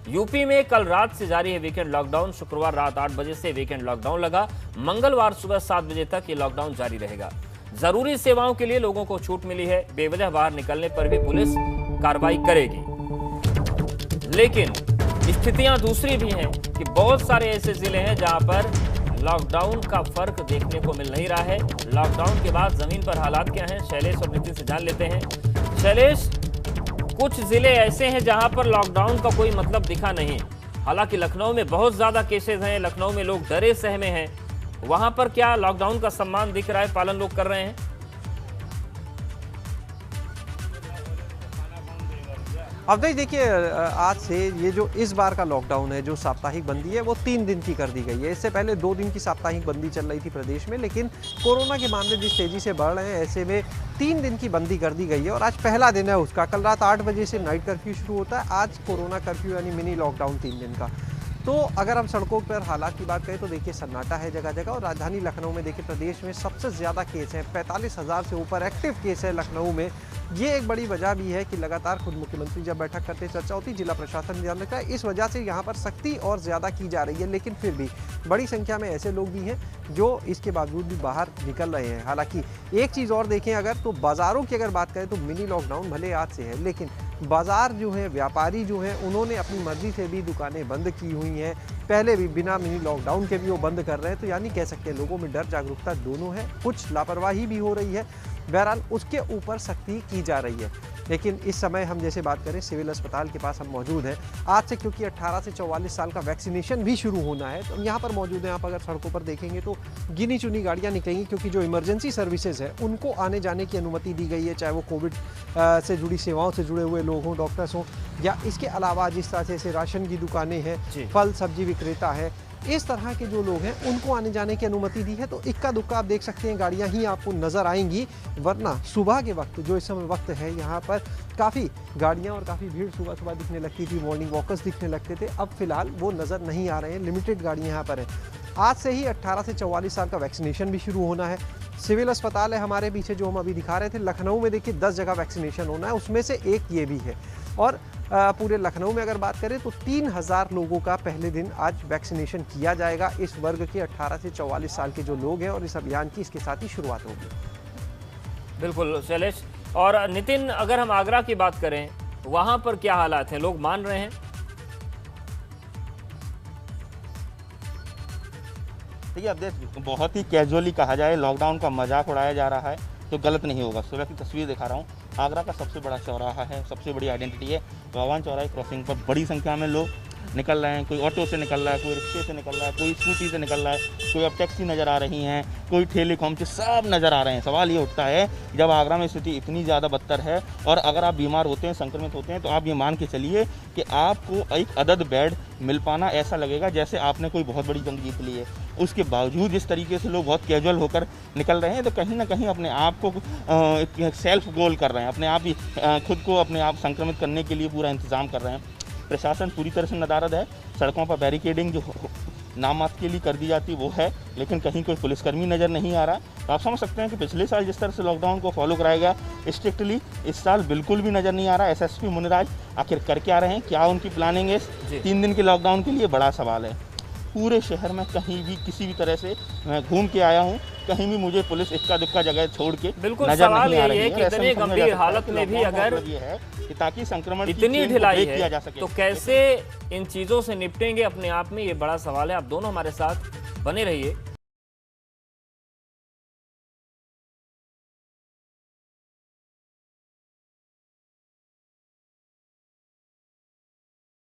UP में कल रात से जारी है वीकेंड लॉकडाउन। शुक्रवार रात 8 बजे से वीकेंड लॉकडाउन लगा। मंगलवार सुबह 7 बजे तक ये लॉकडाउन जारी रहेगा। जरूरी सेवाओं के लिए लोगों को छूट मिली है। बेवजह बाहर निकलने पर भी पुलिस कार्रवाई करेगी। लेकिन स्थितियां दूसरी भी हैं कि बहुत सारे ऐसे जिले हैं जहां पर लॉकडाउन का फर्क देखने को मिल नहीं रहा है। लॉकडाउन के बाद जमीन पर हालात क्या हैं, शैलेश और नितिन से जान लेते हैं। शैलेश, कुछ जिले ऐसे हैं जहां पर लॉकडाउन का कोई मतलब दिखा नहीं। हालांकि लखनऊ में बहुत ज्यादा केसेस हैं, लखनऊ में लोग डरे सहमे हैं। वहां पर क्या लॉकडाउन का सम्मान दिख रहा है, पालन लोग कर रहे हैं? अवधेश, देखिए, आज से ये जो इस बार का लॉकडाउन है, जो साप्ताहिक बंदी है, वो 3 दिन की कर दी गई है। इससे पहले 2 दिन की साप्ताहिक बंदी चल रही थी प्रदेश में, लेकिन कोरोना के मामले जिस तेजी से बढ़ रहे हैं, ऐसे में 3 दिन की बंदी कर दी गई है। और आज पहला दिन है उसका। कल रात 8 बजे से नाइट कर्फ्यू शुरू होता है। आज कोरोना कर्फ्यू यानी मिनी लॉकडाउन 3 दिन का। तो अगर हम सड़कों पर हालात की बात करें तो देखिए सन्नाटा है जगह जगह। और राजधानी लखनऊ में देखिए प्रदेश में सबसे ज़्यादा केस हैं, 45,000 से ऊपर एक्टिव केस है लखनऊ में। ये एक बड़ी वजह भी है कि लगातार खुद मुख्यमंत्री जब बैठक करते चर्चा होती, जिला प्रशासन ध्यान रखता है। इस वजह से यहाँ पर सख्ती और ज़्यादा की जा रही है। लेकिन फिर भी बड़ी संख्या में ऐसे लोग भी हैं जो इसके बावजूद भी बाहर निकल रहे हैं। हालांकि एक चीज़ और देखें अगर, तो बाज़ारों की अगर बात करें तो मिनी लॉकडाउन भले आज से है, लेकिन बाज़ार जो है, व्यापारी जो हैं, उन्होंने अपनी मर्जी से भी दुकानें बंद की हुई हैं। पहले भी बिना मिनी लॉकडाउन के भी वो बंद कर रहे हैं। तो यानी कह सकते हैं लोगों में डर जागरूकता दोनों है। कुछ लापरवाही भी हो रही है। बहरहाल उसके ऊपर सख्ती की जा रही है। लेकिन इस समय हम जैसे बात करें सिविल अस्पताल के पास हम मौजूद हैं आज से, क्योंकि 18 से 44 साल का वैक्सीनेशन भी शुरू होना है। तो हम यहाँ पर मौजूद हैं। आप अगर सड़कों पर देखेंगे तो गिनी चुनी गाड़ियाँ निकलेंगी, क्योंकि जो इमरजेंसी सर्विसेज है उनको आने जाने की अनुमति दी गई है, चाहे वो कोविड से जुड़ी सेवाओं से जुड़े हुए लोग हों, डॉक्टर्स हों, या इसके अलावा जिस तरह से राशन की दुकानें हैं, फल सब्जी विक्रेता है, इस तरह के जो लोग हैं उनको आने जाने की अनुमति दी है। तो इक्का दुक्का आप देख सकते हैं गाड़ियां ही आपको नज़र आएंगी, वरना सुबह के वक्त जो इस समय वक्त है यहाँ पर काफ़ी गाड़ियां और काफ़ी भीड़ सुबह सुबह दिखने लगती थी। मॉर्निंग वॉकर्स दिखने लगते थे। अब फिलहाल वो नज़र नहीं आ रहे हैं। लिमिटेड गाड़ियाँ यहाँ पर हैं। आज से ही 18 से 44 साल का वैक्सीनेशन भी शुरू होना है। सिविल अस्पताल है हमारे पीछे जो हम अभी दिखा रहे थे। लखनऊ में देखिए 10 जगह वैक्सीनेशन होना है, उसमें से एक ये भी है। और पूरे लखनऊ में अगर बात करें तो 3000 लोगों का पहले दिन आज वैक्सीनेशन किया जाएगा, इस वर्ग के 18 से 44 साल के जो लोग हैं। और इस अभियान की इसके साथ ही शुरुआत होगी। बिल्कुल शैलेश। और नितिन, अगर हम आगरा की बात करें, वहां पर क्या हालात हैं, लोग मान रहे हैं? देखिए, अब बहुत ही कैजुअली कहा जाए, लॉकडाउन का मजाक उड़ाया जा रहा है तो गलत नहीं होगा। सुबह की तस्वीर दिखा रहा हूँ। आगरा का सबसे बड़ा चौराहा है, सबसे बड़ी आइडेंटिटी है। भगवान चौराहे क्रॉसिंग पर बड़ी संख्या में लोग निकल रहे हैं। कोई ऑटो से निकल रहा है, कोई रिक्शे से निकल रहा है, कोई स्कूटी से निकल रहा है, कोई अब टैक्सी नज़र आ रही हैं, कोई ठेले खोमचे सब नज़र आ रहे हैं। सवाल ये उठता है, जब आगरा में स्थिति इतनी ज़्यादा बदतर है और अगर आप बीमार होते हैं, संक्रमित होते हैं, तो आप ये मान के चलिए कि आपको एक अदद बेड मिल पाना ऐसा लगेगा जैसे आपने कोई बहुत बड़ी जंग जीत ली है। उसके बावजूद इस तरीके से लोग बहुत कैजुअल होकर निकल रहे हैं, तो कहीं ना कहीं अपने आप को सेल्फ गोल कर रहे हैं, अपने आप ही खुद को अपने आप संक्रमित करने के लिए पूरा इंतज़ाम कर रहे हैं। प्रशासन पूरी तरह से नदारद है। सड़कों पर बैरिकेडिंग जो नाम मात्र के लिए कर दी जाती वो है, लेकिन कहीं कोई पुलिसकर्मी नज़र नहीं आ रहा। तो आप समझ सकते हैं कि पिछले साल जिस तरह से लॉकडाउन को फॉलो कराया गया स्ट्रिक्टली, इस साल बिल्कुल भी नज़र नहीं आ रहा। एसएसपी मुनिराज आखिर कर क्या रहे हैं, क्या उनकी प्लानिंग है 3 दिन के लॉकडाउन के लिए, बड़ा सवाल है। पूरे शहर में कहीं भी किसी भी तरह से मैं घूम के आया हूँ, कहीं भी मुझे पुलिस इक्का दुक्का जगह छोड़ के नजर नहीं आ रही है। कि इतने गंभीर हालत में भी अगर ये है कि ताकि संक्रमण इतनी ढिलाई है तो कैसे इन चीजों से निपटेंगे अपने आप में, ये बड़ा सवाल है। आप दोनों हमारे साथ बने रहिए।